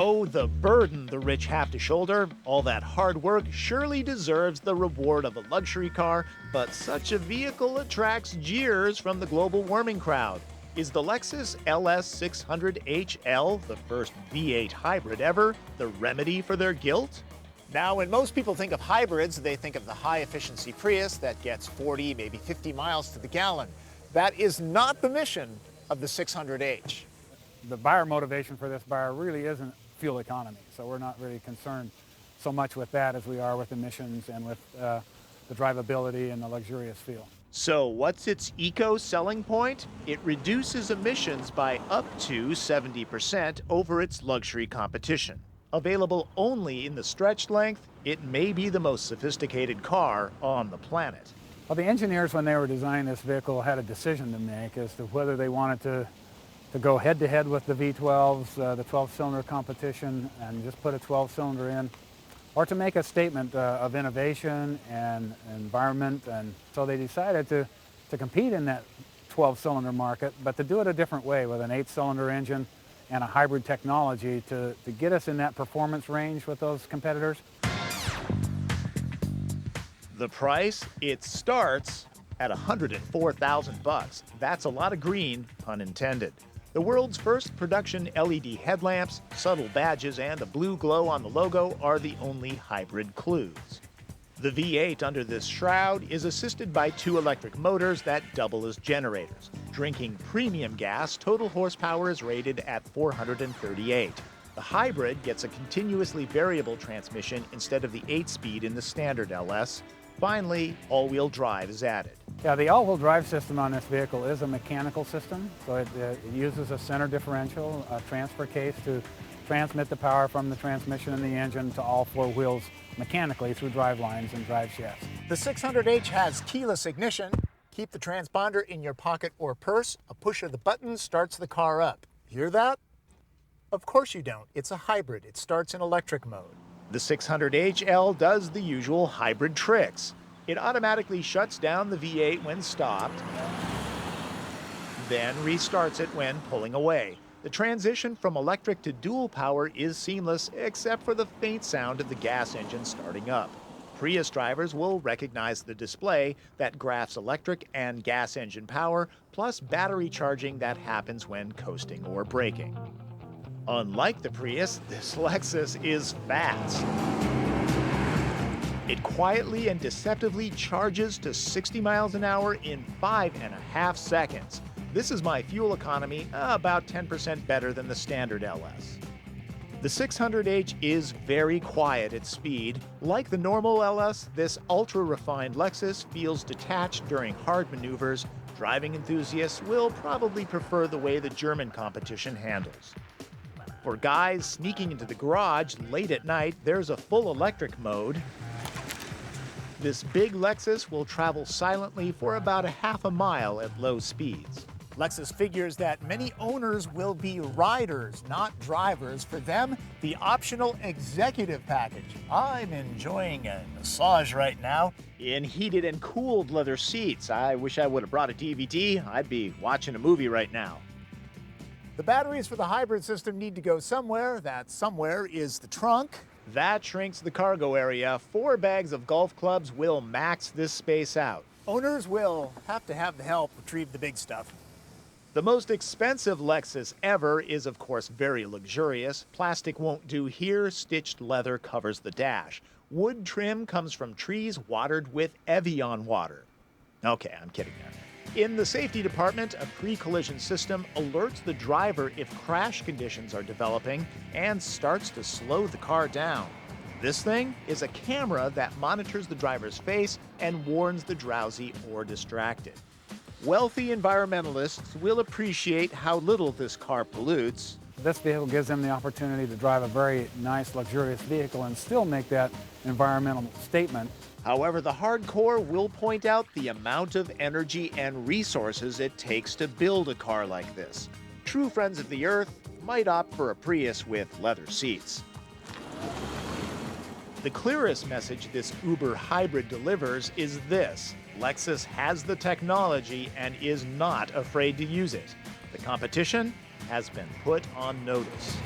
Oh, the burden the rich have to shoulder. All that hard work surely deserves the reward of a luxury car, but such a vehicle attracts jeers from the global warming crowd. Is the Lexus LS600hL, the first V8 hybrid ever, the remedy for their guilt? Now, when most people think of hybrids, they think of the high-efficiency Prius that gets 40, maybe 50 miles to the gallon. That is not the mission of the 600h. The buyer motivation for this buyer really isn't fuel economy, so we're not really concerned so much with that as we are with emissions and with the drivability and the luxurious feel. So what's its eco selling point? It reduces emissions by up to 70% over its luxury competition. Available only in the stretched length, it may be the most sophisticated car on the planet. Well, the engineers, when they were designing this vehicle, had a decision to make as to whether they wanted to go head-to-head with the V12s, the 12-cylinder competition, and just put a 12-cylinder in, or to make a statement of innovation and environment. And so they decided to compete in that 12-cylinder market, but to do it a different way with an 8-cylinder engine and a hybrid technology to get us in that performance range with those competitors. The price? It starts at $104,000. That's a lot of green, pun intended. The world's first production LED headlamps, subtle badges, and a blue glow on the logo are the only hybrid clues. The V8 under this shroud is assisted by 2 electric motors that double as generators. Drinking premium gas, total horsepower is rated at 438. The hybrid gets a continuously variable transmission instead of the 8-speed in the standard LS. Finally, all-wheel drive is added. Yeah, the all-wheel drive system on this vehicle is a mechanical system, so it uses a center differential, a transfer case to transmit the power from the transmission and the engine to all 4 wheels mechanically through drive lines and drive shafts. The 600h has keyless ignition. Keep the transponder in your pocket or purse. A push of the button starts the car up. Hear that? Of course you don't. It's a hybrid. It starts in electric mode. The 600hL does the usual hybrid tricks. It automatically shuts down the V8 when stopped, then restarts it when pulling away. The transition from electric to dual power is seamless, except for the faint sound of the gas engine starting up. Prius drivers will recognize the display that graphs electric and gas engine power, plus battery charging that happens when coasting or braking. Unlike the Prius, this Lexus is fast. It quietly and deceptively charges to 60 miles an hour in 5.5 seconds. This is my fuel economy, about 10% better than the standard LS. The 600h is very quiet at speed. Like the normal LS, this ultra-refined Lexus feels detached during hard maneuvers. Driving enthusiasts will probably prefer the way the German competition handles. For guys sneaking into the garage late at night, there's a full electric mode. This big Lexus will travel silently for about half a mile at low speeds. Lexus figures that many owners will be riders, not drivers. For them, the optional executive package. I'm enjoying a massage right now. In heated and cooled leather seats. I wish I would have brought a DVD. I'd be watching a movie right now. The batteries for the hybrid system need to go somewhere. That somewhere is the trunk. That shrinks the cargo area. 4 bags of golf clubs will max this space out. Owners will have to have the help retrieve the big stuff. The most expensive Lexus ever is, of course, very luxurious. Plastic won't do here. Stitched leather covers the dash. Wood trim comes from trees watered with Evian water. Okay, I'm kidding there. In the safety department, a pre-collision system alerts the driver if crash conditions are developing and starts to slow the car down. This thing is a camera that monitors the driver's face and warns the drowsy or distracted. Wealthy environmentalists will appreciate how little this car pollutes. This vehicle gives them the opportunity to drive a very nice, luxurious vehicle and still make that environmental statement. However, the hardcore will point out the amount of energy and resources it takes to build a car like this. True friends of the Earth might opt for a Prius with leather seats. The clearest message this Uber hybrid delivers is this: Lexus has the technology and is not afraid to use it. The competition has been put on notice.